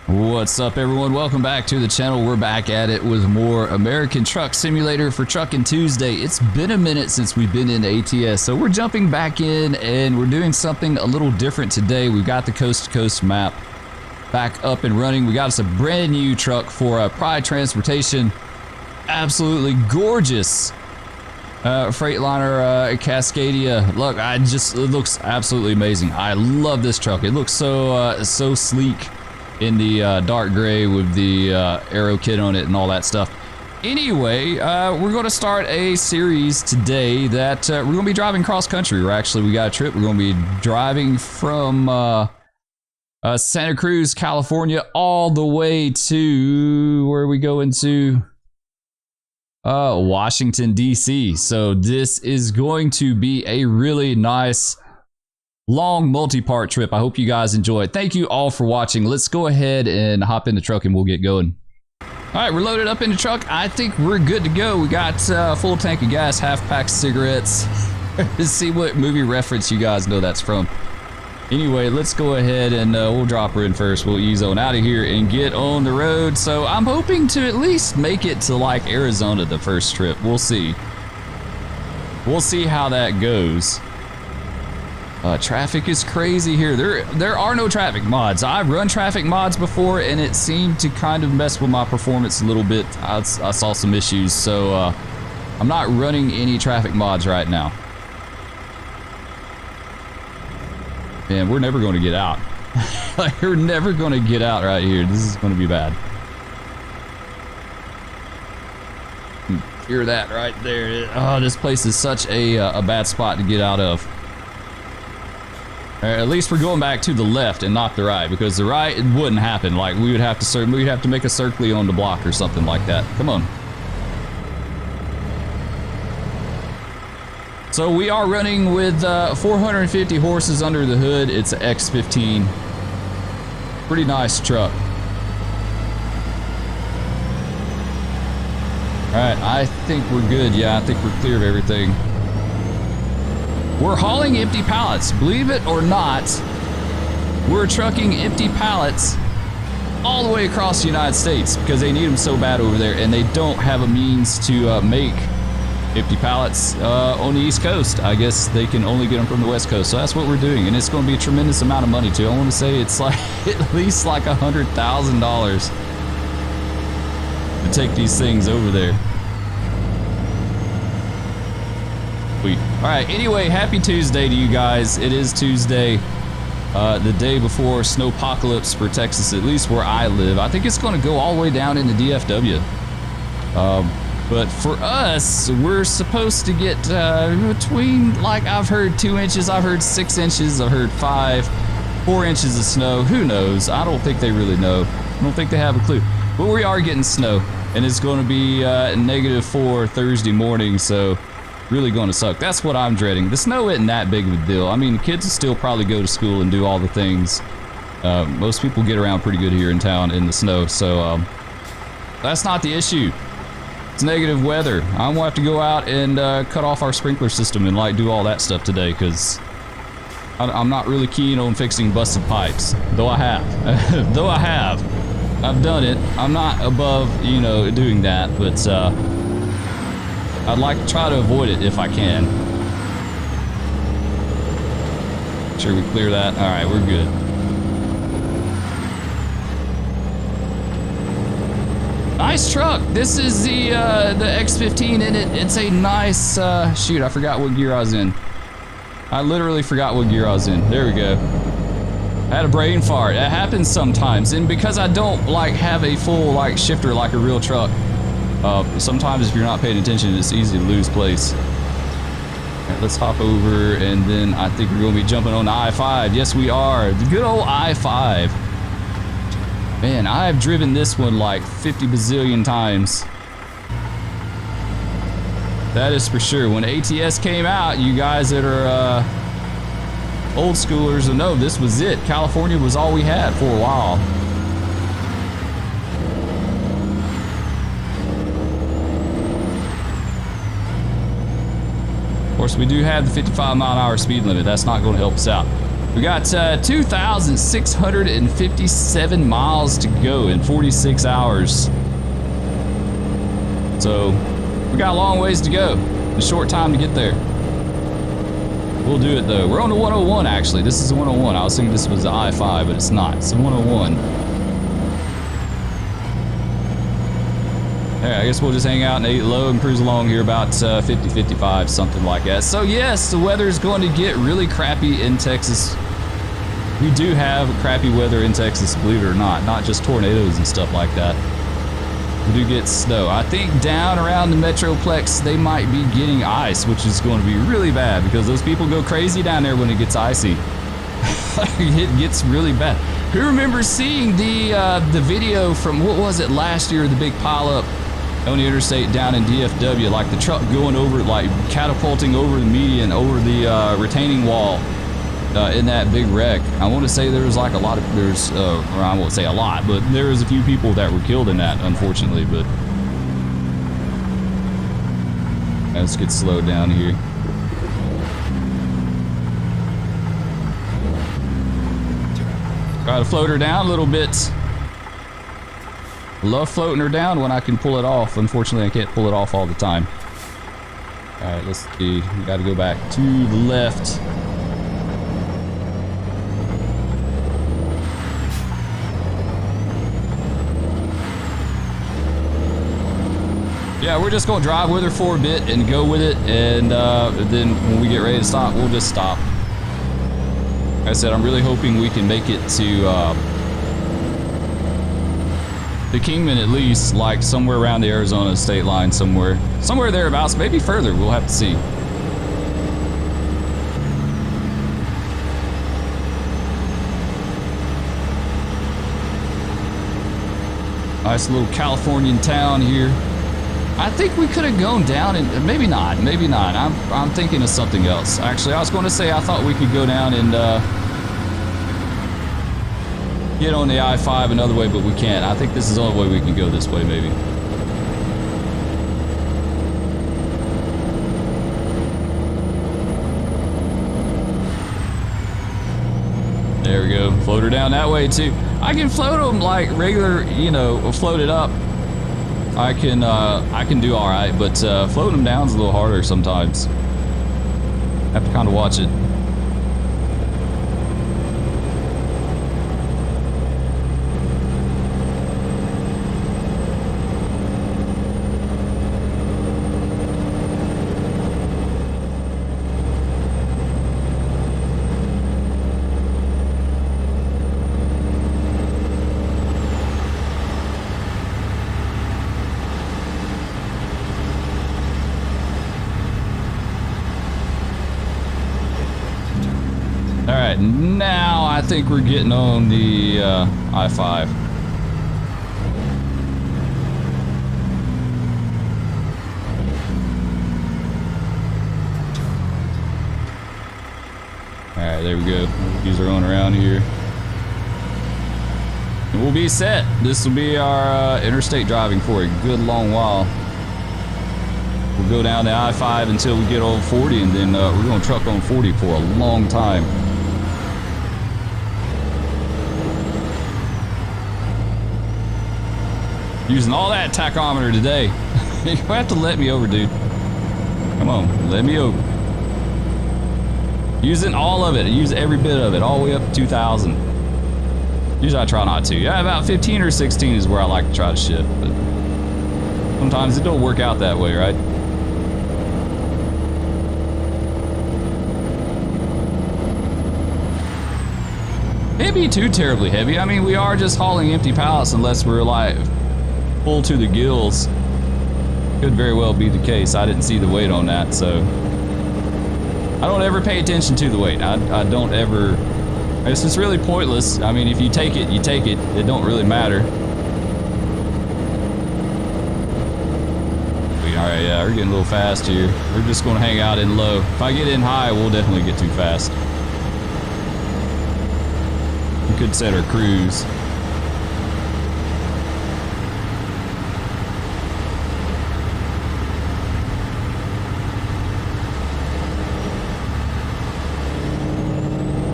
What's up, everyone? Welcome back to the channel. We're back at it with more American Truck Simulator for Trucking Tuesday. It's been a minute since we've been in ATS, so we're jumping back in and we're doing something a little different today. We've got the coast-to-coast map back up and running. We got us a brand new truck for Pride Transportation. Absolutely gorgeous Freightliner Cascadia. Look, it looks absolutely amazing. I love this truck. It looks so sleek in the dark gray with the arrow kit on it and all that stuff. Anyway, we're going to start a series today that we're going to be driving cross country. We got a trip. We're going to be driving from Santa Cruz, California, all the way to where are we going to? Washington, D.C. So this is going to be a really nice long multi-part trip. I hope you guys enjoy it. Thank you all for watching. Let's go ahead and hop in the truck and we'll get going. All right, we're loaded up in the truck. I think we're good to go. We got full tank of gas, half pack cigarettes. Let's see what movie reference you guys know that's from. Anyway, let's go ahead and we'll drop her in first. We'll ease on out of here and get on the road. So I'm hoping to at least make it to like Arizona the first trip. We'll see. We'll see how that goes. Traffic is crazy here. There are no traffic mods. I've run traffic mods before and it seemed to kind of mess with my performance a little bit. I saw some issues, so I'm not running any traffic mods right now. Man, we're never going to get out. Like, we're never going to get out right here. This is going to be bad. Hear that right there. Oh, this place is such a bad spot to get out of. At least we're going back to the left and not the right, because the right, it wouldn't happen. Like, we'd have to make a circle on the block or something like that. Come on. So we are running with 450 horses under the hood. It's an X15. Pretty nice truck. All right, I think we're good. Yeah, I think we're clear of everything. We're hauling empty pallets. Believe it or not, we're trucking empty pallets all the way across the United States because they need them so bad over there, and they don't have a means to make empty pallets on the East Coast. I guess they can only get them from the West Coast, so that's what we're doing, and it's going to be a tremendous amount of money too. I want to say it's like at least like $100,000 to take these things over there. Sweet. All right, anyway, happy Tuesday to you guys. It is Tuesday, the day before snowpocalypse for Texas, at least where I live. I think it's going to go all the way down into DFW. But for us, we're supposed to get between, like, I've heard 2 inches, I've heard 6 inches, I've heard 5, 4 inches of snow. Who knows? I don't think they really know. I don't think they have a clue. But we are getting snow, and it's going to be -4 Thursday morning, so really going to suck. That's what I'm dreading. The snow isn't that big of a deal. I mean, the kids will still probably go to school and do all the things. Most people get around pretty good here in town in the snow, so that's not the issue. It's negative weather. I'm gonna have to go out and cut off our sprinkler system and like do all that stuff today, because I'm not really keen on fixing busted pipes. Though I have. Though I have. I've done it. I'm not above, you know, doing that, but I'd like to try to avoid it if I can. Make sure we clear that. All right, we're good. Nice truck. This is the X15 in it. It's a nice, shoot, I forgot what gear I was in. I literally forgot what gear I was in. There we go. I had a brain fart. It happens sometimes, and because I don't like have a full like shifter like a real truck, sometimes if you're not paying attention, it's easy to lose place. All right, let's hop over, and then I think we're going to be jumping on the I-5. Yes, we are. The good old I-5. Man, I've driven this one like 50 bazillion times. That is for sure. When ATS came out, you guys that are old schoolers will know this was it. California was all we had for a while. Of course, we do have the 55-mile-an-hour speed limit. That's not going to help us out. We got 2,657 miles to go in 46 hours. So we got a long ways to go. A short time to get there. We'll do it though. We're on the 101 actually. This is the 101. I was thinking this was the I-5, but it's not. It's the 101. All right, I guess we'll just hang out and eat low and cruise along here about 50, 55, something like that. So yes, the weather is going to get really crappy in Texas. We do have crappy weather in Texas, believe it or not just tornadoes and stuff like that. We do get snow. I think down around the Metroplex, they might be getting ice, which is going to be really bad because those people go crazy down there when it gets icy. It gets really bad. Who remembers seeing the video from, what was it, last year, the big pileup on the interstate down in DFW, like the truck going over, like catapulting over the median, over the retaining wall in that big wreck. I want to say there was like a lot of, or I won't say a lot, but there was a few people that were killed in that, unfortunately, but let's get slowed down here. Try to float her down a little bit. Love floating her down when I can pull it off. Unfortunately, I can't pull it off all the time. All right, let's see. We got to go back to the left. Yeah, we're just going to drive with her for a bit and go with it, and then when we get ready to stop, we'll just stop. Like I said, I'm really hoping we can make it to the Kingman at least, like somewhere around the Arizona state line, somewhere thereabouts, maybe further, we'll have to see. Nice little Californian town here. I think we could have gone down and maybe not. I'm thinking of something else. Actually, I was going to say I thought we could go down and get on the I-5 another way, but we can't. I think this is the only way we can go this way, maybe. There we go. Float her down that way too. I can float them like regular, you know, float it up. I can do all right, but floating them down is a little harder sometimes. Have to kind of watch it. Now I think we're getting on the I-5. All right, there we go. Use our own around here. And we'll be set. This will be our interstate driving for a good long while. We'll go down the I-5 until we get on 40, and then we're going to truck on 40 for a long time. Using all that tachometer today. You have to let me over, dude. Come on, let me over. Using all of it. Use every bit of it, all the way up to 2,000. Usually I try not to. Yeah, about 15 or 16 is where I like to try to shift, but sometimes it don't work out that way, right? Can't be too terribly heavy. I mean, we are just hauling empty pallets unless we're like full to the gills. Could very well be the case. I didn't see the weight on that, so I don't ever pay attention to the weight. I don't ever. It's just really pointless. I mean, if you take it, you take it. It don't really matter. All right, yeah, we're getting a little fast here. We're just going to hang out in low. If I get in high, we'll definitely get too fast. We could set our cruise.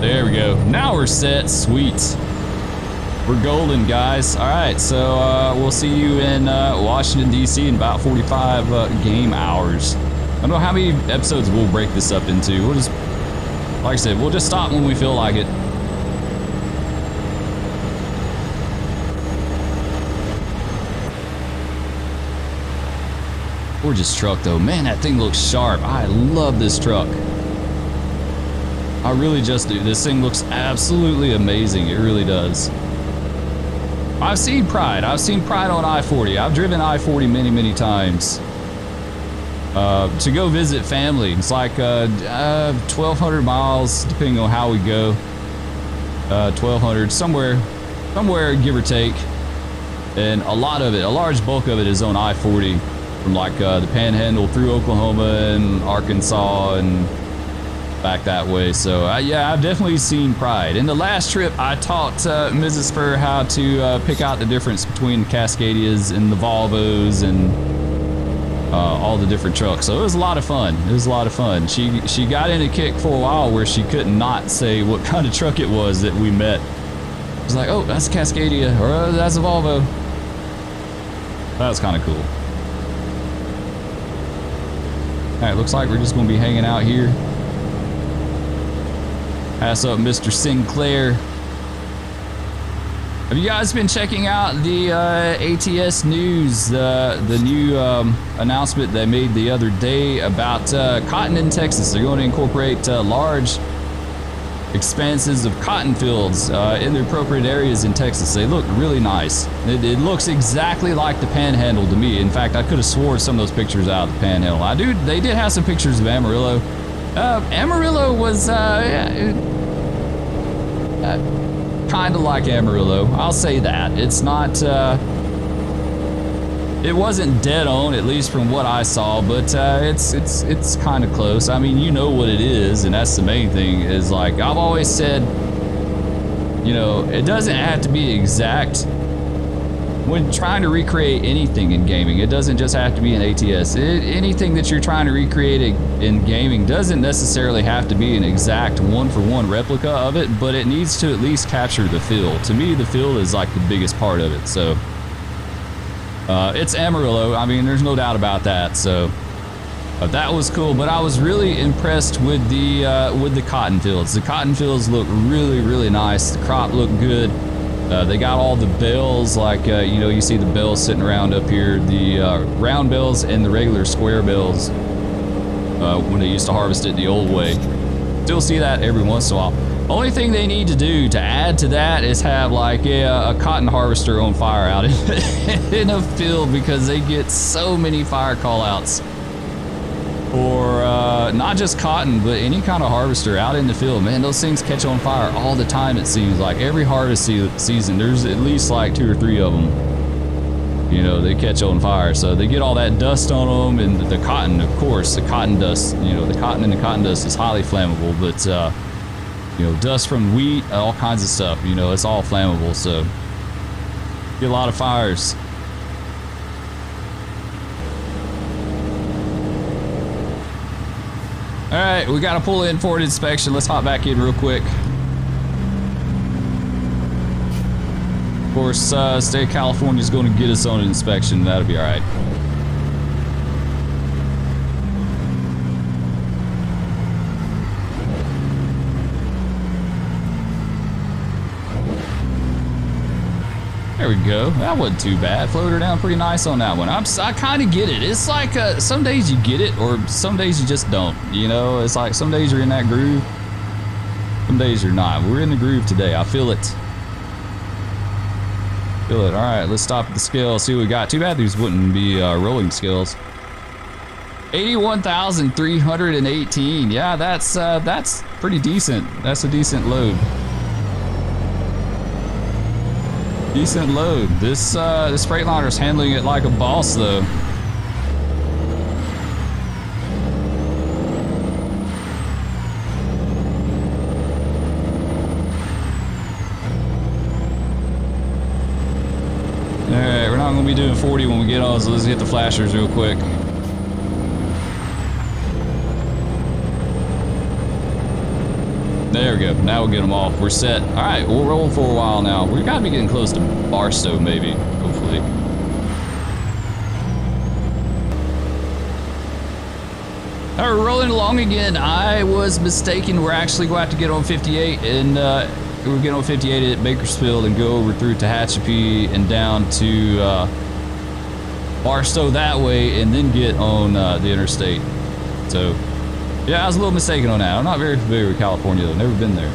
There we go. power set. Sweet. We're golden, guys. All right, so we'll see you in Washington, D.C. in about 45 game hours. I don't know how many episodes we'll break this up into. We'll just, like I said, we'll just stop when we feel like it. Gorgeous truck, though. Man, that thing looks sharp. I love this truck. I really just do. This thing looks absolutely amazing. It really does. I've seen Pride. I've seen Pride on I-40. I've driven I-40 many, many times. To go visit family. It's like 1,200 miles, depending on how we go. 1,200, somewhere give or take. And a lot of it, a large bulk of it is on I-40 from like the Panhandle through Oklahoma and Arkansas and back that way. So yeah, I've definitely seen Pride. In the last trip, I taught Mrs. Spur how to pick out the difference between the Cascadias and the Volvos and all the different trucks. So it was a lot of fun. It was a lot of fun. She got in a kick for a while where she could not say what kind of truck it was that we met. It was like, oh, that's a Cascadia, or oh, that's a Volvo. That was kind of cool. All right, looks like we're just going to be hanging out here. Pass up Mr. Sinclair. Have you guys been checking out the ATS news, the new announcement they made the other day about cotton in Texas? They're going to incorporate large expanses of cotton fields in the appropriate areas in Texas. They look really nice. It looks exactly like the Panhandle to me. In fact, I could have sworn some of those pictures out of the Panhandle. They did have some pictures of Amarillo. Amarillo was kind of like Amarillo. I'll say that. It's not, it wasn't dead on, at least from what I saw, but it's kind of close. I mean, you know what it is, and that's the main thing, is like, I've always said, you know, it doesn't have to be exact. When trying to recreate anything in gaming, it doesn't just have to be an ATS. Anything that you're trying to recreate in gaming doesn't necessarily have to be an exact one-for-one replica of it, but it needs to at least capture the feel. To me, the feel is like the biggest part of it. So it's Amarillo. I mean, there's no doubt about that. So that was cool. But I was really impressed with the cotton fields. The cotton fields look really, really nice. The crop looked good. They got all the bells, like, you know, you see the bells sitting around up here, the round bells and the regular square bells when they used to harvest it the old way. Still see that every once in a while. Only thing they need to do to add to that is have like a cotton harvester on fire out in a field, because they get so many fire call-outs. Or not just cotton, but any kind of harvester out in the field. Man, those things catch on fire all the time, it seems like. Every harvest season, there's at least like 2 or 3 of them. You know, they catch on fire. So they get all that dust on them, and the cotton, of course, the cotton dust, you know, the cotton and the cotton dust is highly flammable, but, you know, dust from wheat, all kinds of stuff, you know, it's all flammable, so get a lot of fires. All right, we got to pull in for an inspection. Let's hop back in real quick. Of course, state of California is going to get us on an inspection. That'll be all right. There we go. That wasn't too bad. Flowed her down pretty nice on that one. I kind of get it. It's like some days you get it, or some days you just don't. You know, it's like some days you're in that groove, some days you're not. We're in the groove today. I feel it. Feel it. All right, let's stop at the scale. See what we got. Too bad these wouldn't be rolling scales. 81,318. Yeah, that's pretty decent. That's a decent load. Decent load. This Freightliner's handling it like a boss, though. Alright, we're not going to be doing 40 when we get on, so let's hit the flashers real quick. There we go. Now we'll get them off. We're set. All right, we'll roll for a while now. We've got to be getting close to Barstow, maybe, hopefully. All right, we're rolling along again. I was mistaken. We're actually going to have to get on 58, and we're getting on 58 at Bakersfield and go over through Tehachapi and down to Barstow that way, and then get on the interstate. So, yeah, I was a little mistaken on that. I'm not very familiar with California, though. Never been there.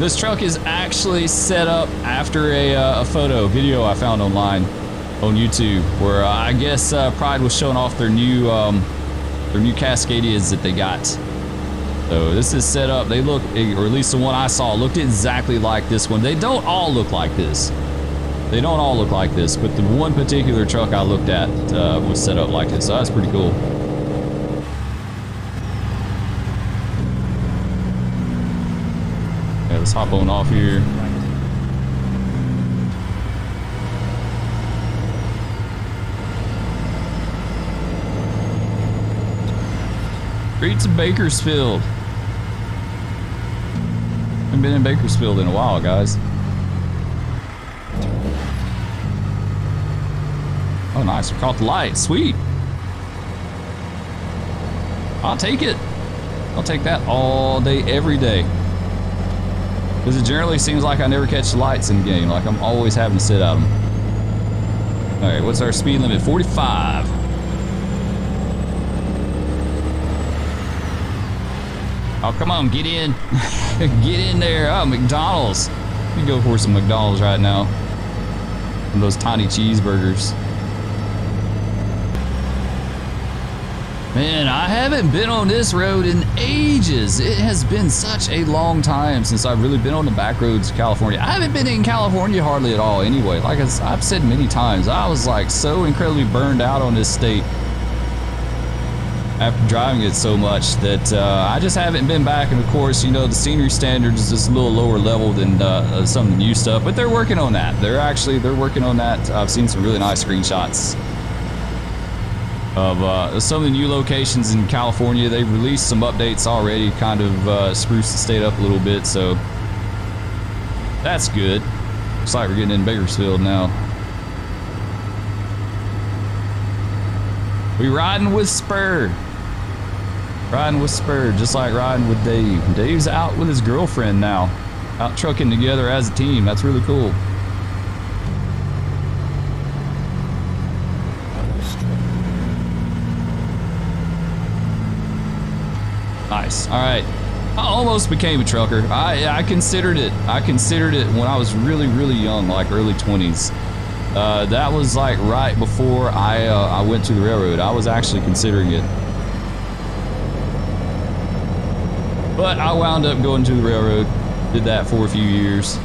This truck is actually set up after a video I found online on YouTube, where I guess Pride was showing off their new Cascadias that they got. So this is set up. They look, or at least the one I saw, looked exactly like this one. They don't all look like this. They don't all look like this, but the one particular truck I looked at was set up like this. So that's pretty cool. Let's hop on off here. Streets of Bakersfield. Haven't been in Bakersfield in a while, guys. Oh, nice. We caught the light. Sweet. I'll take it. I'll take that all day, every day. Because it generally seems like I never catch the lights in the game. Like I'm always having to sit at them. All right, what's our speed limit? 45. Oh, come on, get in. Get in there. Oh, McDonald's. We can go for some McDonald's right now. From those tiny cheeseburgers. Man, I haven't been on this road in ages. It has been such a long time since I've really been on the back roads of California. I haven't been in California hardly at all anyway. Like I've said many times, I was like so incredibly burned out on this state after driving it so much that I just haven't been back. And of course, you know, the scenery standards is just a little lower level than some of the new stuff, but they're working on that. They're working on that. I've seen some really nice screenshots of some of the new locations in California. They've released some updates already, kind of spruce the state up a little bit, so that's good. Looks like we're getting in Bakersfield now. We riding with Spur. Riding with Spur, just like riding with Dave. Dave's out with his girlfriend now. Out trucking together as a team. That's really cool. Nice. All right. I almost became a trucker. I considered it. I considered it when I was really, really young, like early 20s. That was like right before I went to the railroad. I was actually considering it. But I wound up going to the railroad. Did that for a few years.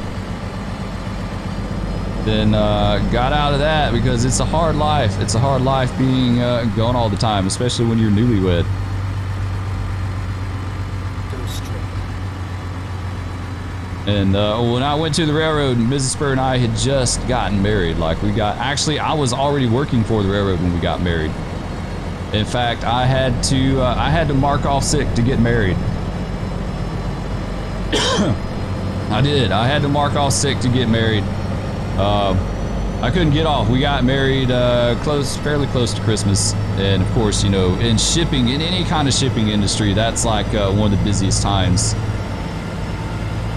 Then got out of that because it's a hard life. It's a hard life being gone all the time, especially when you're newlywed. And when I went to the railroad, Mrs. Spur and I had just gotten married. Like actually, I was already working for the railroad when we got married. In fact, I had to mark off sick to get married. I did. I had to mark off sick to get married. I couldn't get off. We got married fairly close to Christmas. And of course, you know, in any kind of shipping industry, that's like one of the busiest times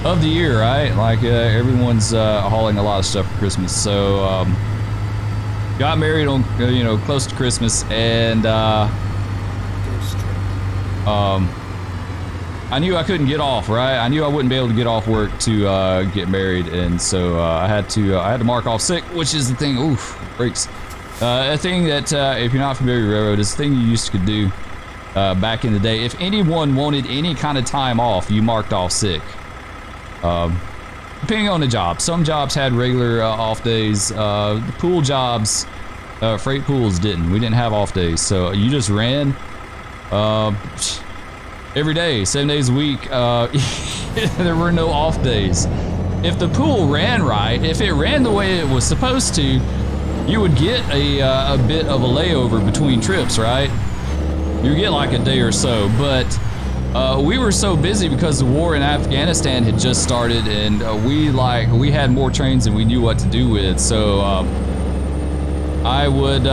of the year, right? Like everyone's hauling a lot of stuff for Christmas. So got married on close to Christmas, and I knew I couldn't get off, right? I knew I wouldn't be able to get off work to get married, and so I had to mark off sick, which is the thing. Oof, breaks. A thing that if you're not familiar with railroad, is a thing you used to do back in the day. If anyone wanted any kind of time off, you marked off sick. Depending on the job. Some jobs had regular off days. The pool jobs, freight pools didn't. We didn't have off days. So you just ran every day, 7 days a week. There were no off days. If the pool ran right, if it ran the way it was supposed to, you would get a bit of a layover between trips, right? You get like a day or so, but we were so busy because the war in Afghanistan had just started, and we had more trains than we knew what to do with. So I would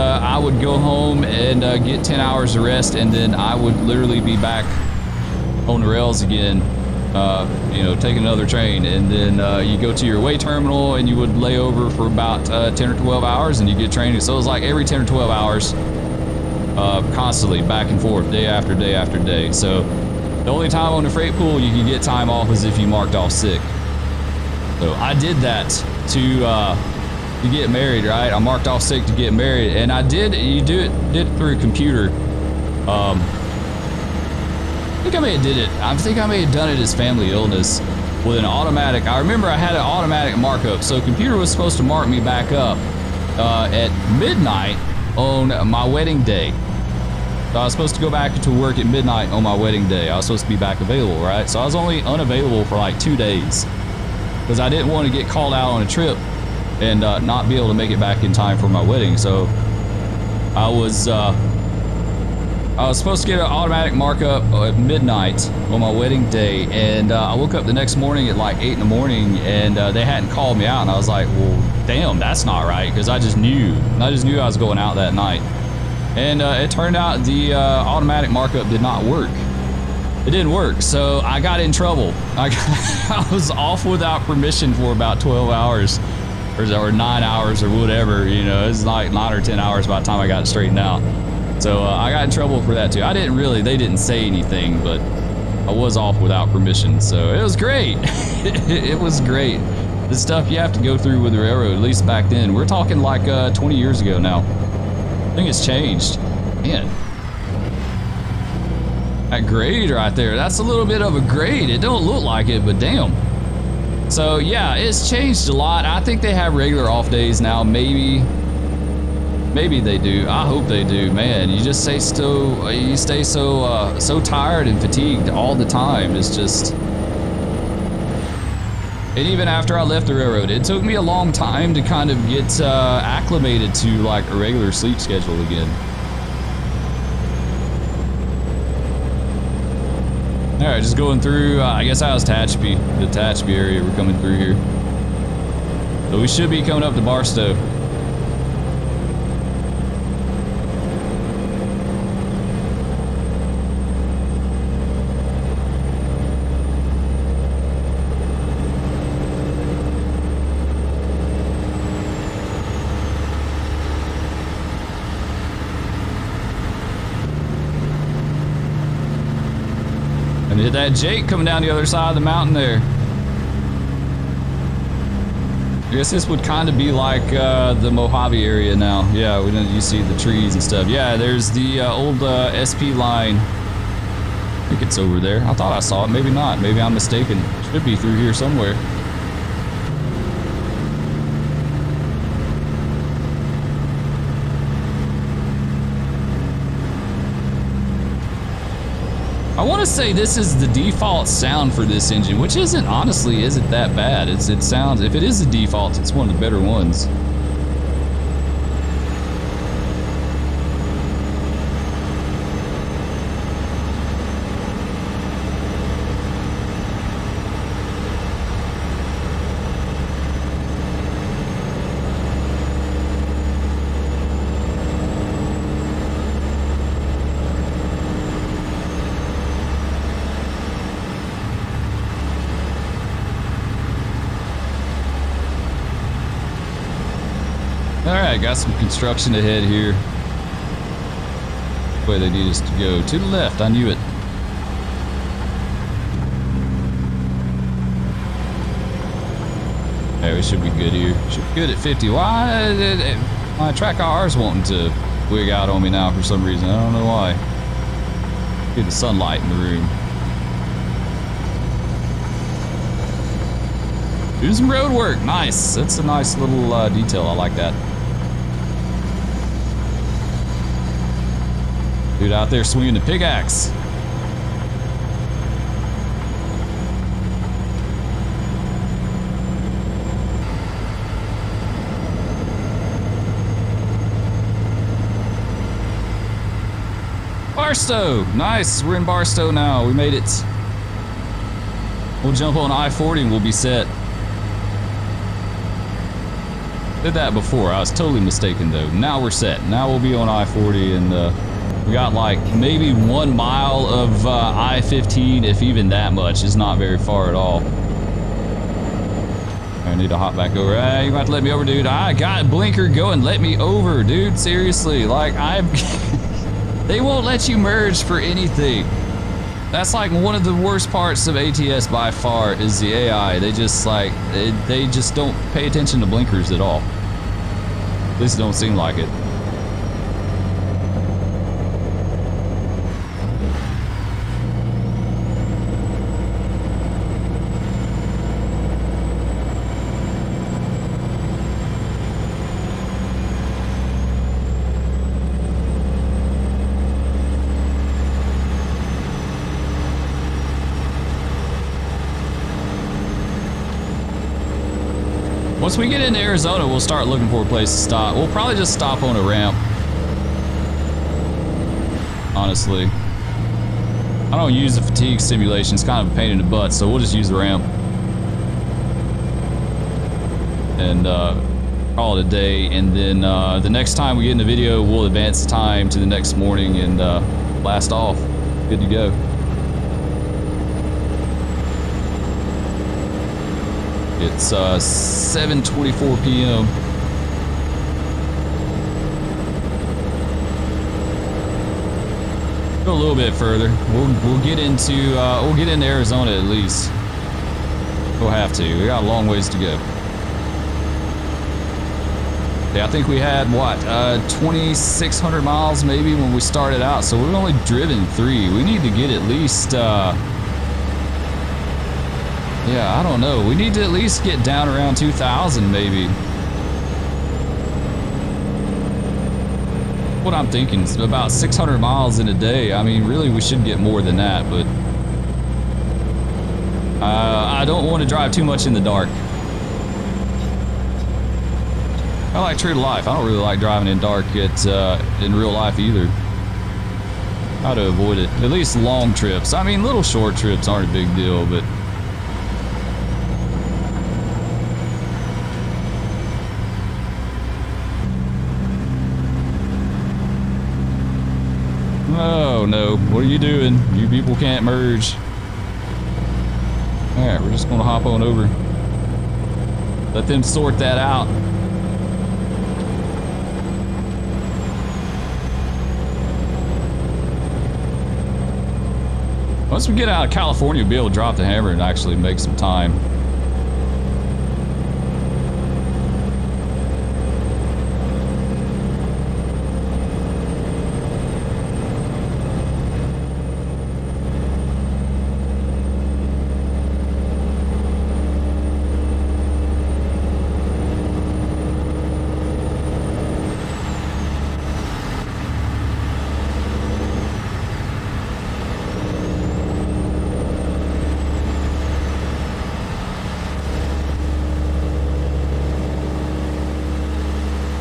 go home and get 10 hours of rest, and then I would literally be back on the rails again. Take another train, and then you go to your away terminal, and you would lay over for about 10 or 12 hours, and you get training. So it was like every 10 or 12 hours, constantly back and forth, day after day after day. So the only time on the freight pool you could get time off was if you marked off sick. So I did that to get married, right? I marked off sick to get married, and did it through a computer. I think I may have done it as family illness with an automatic. I remember I had an automatic markup. So computer was supposed to mark me back up at midnight on my wedding day. So I was supposed to go back to work at midnight on my wedding day. I was supposed to be back available, right? So I was only unavailable for like 2 days because I didn't want to get called out on a trip and not be able to make it back in time for my wedding. So I was supposed to get an automatic markup at midnight on my wedding day, and I woke up the next morning at like 8 in the morning, and they hadn't called me out, and I was like, well, damn, that's not right, because I just knew I was going out that night. And it turned out the automatic markup did not work. It didn't work, so I got in trouble. I was off without permission for about 12 hours or 9 hours or whatever. It was like 9 or 10 hours by the time I got it straightened out. So I got in trouble for that too. They didn't say anything, but I was off without permission. So it was great. It was great. The stuff you have to go through with the railroad, at least back then. We're talking like 20 years ago now. I think it's changed. Man. That grade right there, that's a little bit of a grade. It don't look like it, but damn. So yeah, it's changed a lot. I think they have regular off days now, maybe. Maybe they do. I hope they do. Man, you just stay so tired and fatigued all the time. It's just. And even after I left the railroad, it took me a long time to kind of get acclimated to like a regular sleep schedule again. All right, just going through. I guess I was Tehachapi, the Tehachapi area. We're coming through here, so we should be coming up to Barstow. And hit that Jake coming down the other side of the mountain there. I guess this would kind of be like the Mojave area now. Yeah, you see the trees and stuff. Yeah, there's the old SP line. I think it's over there. I thought I saw it. Maybe not. Maybe I'm mistaken. It should be through here somewhere. I want to say this is the default sound for this engine, which isn't that bad. It sounds, if it is the default, it's one of the better ones. Alright, got some construction ahead here. Where they need us to go. To the left, I knew it. Hey, we should be good here. Should be good at 50. Why? My track R's wanting to wig out on me now for some reason. I don't know why. Get the sunlight in the room. Do some road work. Nice. That's a nice little detail. I like that. Dude out there swinging the pickaxe. Barstow! Nice, we're in Barstow now. We made it. We'll jump on I-40 and we'll be set. Did that before. I was totally mistaken though. Now we're set. Now we'll be on I-40 and we got like maybe 1 mile of I-15, if even that much. It's not very far at all. I need to hop back over. Hey, you have to let me over, dude. I got blinker going. Let me over, dude. Seriously, like they won't let you merge for anything. That's like one of the worst parts of ATS by far is the AI. They just like, they just don't pay attention to blinkers at all. At least it don't seem like it. Once we get into Arizona, we'll start looking for a place to stop. We'll probably just stop on a ramp. Honestly. I don't use the fatigue simulation. It's kind of a pain in the butt, so we'll just use the ramp. And call it a day. And then the next time we get in the video, we'll advance the time to the next morning and blast off. Good to go. It's 7:24 p.m. Go a little bit further. We'll get into Arizona at least. We'll have to. We got a long ways to go. Yeah, I think we had what 2,600 miles maybe when we started out. So we've only driven 3. We need to get at least. Yeah, I don't know. We need to at least get down around 2,000 maybe. What I'm thinking is about 600 miles in a day. I mean, really, we should get more than that, but I don't want to drive too much in the dark. I like true to life. I don't really like driving in dark in real life either. How to avoid it. At least long trips. I mean, little short trips aren't a big deal, but oh no, what are you doing? You people can't merge. Alright, we're just gonna hop on over. Let them sort that out. Once we get out of California, we'll be able to drop the hammer and actually make some time.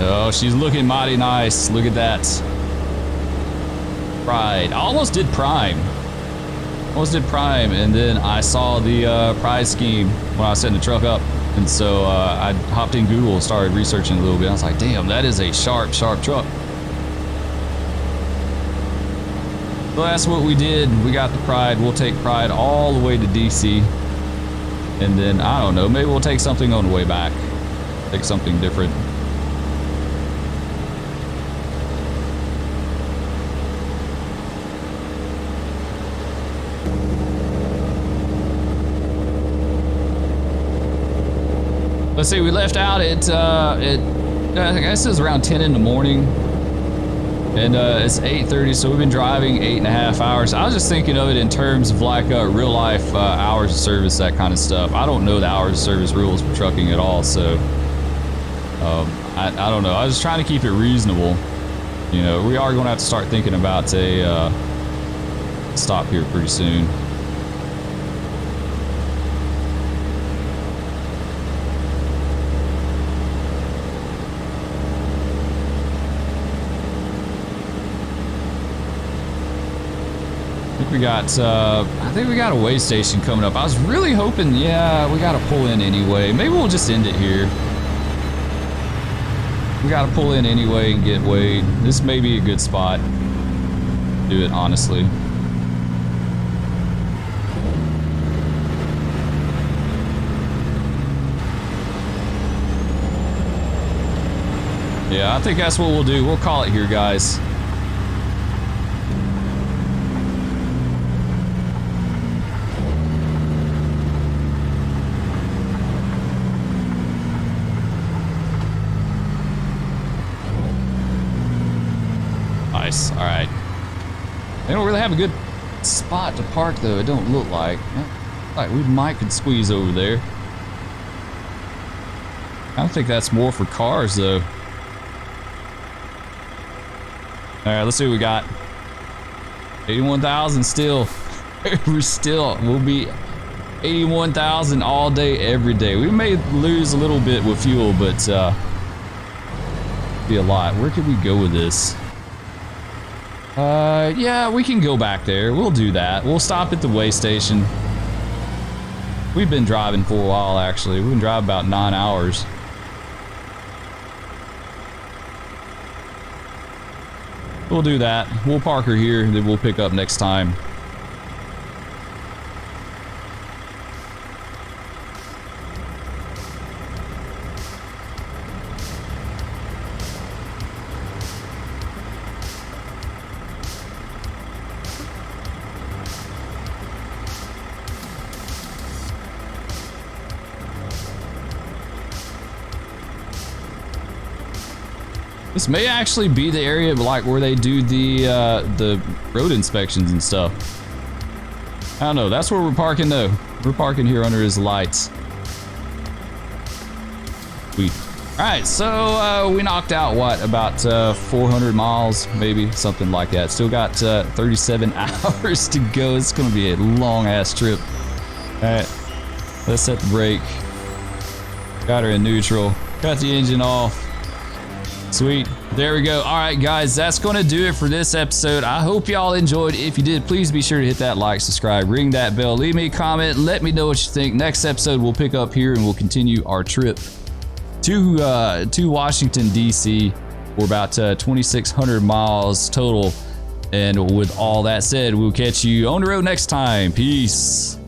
Oh, she's looking mighty nice. Look at that. Pride. I almost did Prime. Almost did Prime, and then I saw the prize scheme when I was setting the truck up. And so I hopped in Google and started researching a little bit. I was like, damn, that is a sharp, sharp truck. So that's what we did. We got the Pride. We'll take Pride all the way to DC. And then, I don't know, maybe we'll take something on the way back. Take something different. Let's see, we left out at I guess it was around 10 in the morning. And it's 8:30, so we've been driving 8.5 hours. I was just thinking of it in terms of like real life hours of service, that kind of stuff. I don't know the hours of service rules for trucking at all, so I don't know. I was trying to keep it reasonable. You know, we are going to have to start thinking about a stop here pretty soon. I think we got a way station coming up. I was really hoping, yeah, we got to pull in anyway. Maybe we'll just end it here. We got to pull in anyway and get weighed. This may be a good spot to do it, honestly. Yeah, I think that's what we'll do. We'll call it here, guys. Nice. All right. They don't really have a good spot to park, though. It don't look like. Like we might could squeeze over there. I don't think that's more for cars, though. All right, let's see what we got. 81,000 still. We'll be 81,000 all day, every day. We may lose a little bit with fuel, but be a lot. Where could we go with this? Yeah, we can go back there. We'll do that. We'll stop at the way station. We've been driving for a while, actually. We've been driving about 9 hours. We'll do that. We'll park her here, and then we'll pick up next time. This may actually be the area like where they do the road inspections and stuff. I don't know. That's where we're parking though. We're parking here under his lights. Sweet. All right, so we knocked out what, about 400 miles, maybe something like that. Still got 37 hours to go. It's gonna be a long ass trip. All right, let's set the brake. Got her in neutral. Got the engine off. Sweet. There we go. All right, guys, that's going to do it for this episode. I hope y'all enjoyed. If you did, please be sure to hit that like, subscribe, ring that bell, leave me a comment, let me know what you think. Next episode, we'll pick up here and we'll continue our trip to Washington, D.C. We're about 2,600 miles total. And with all that said, we'll catch you on the road next time. Peace.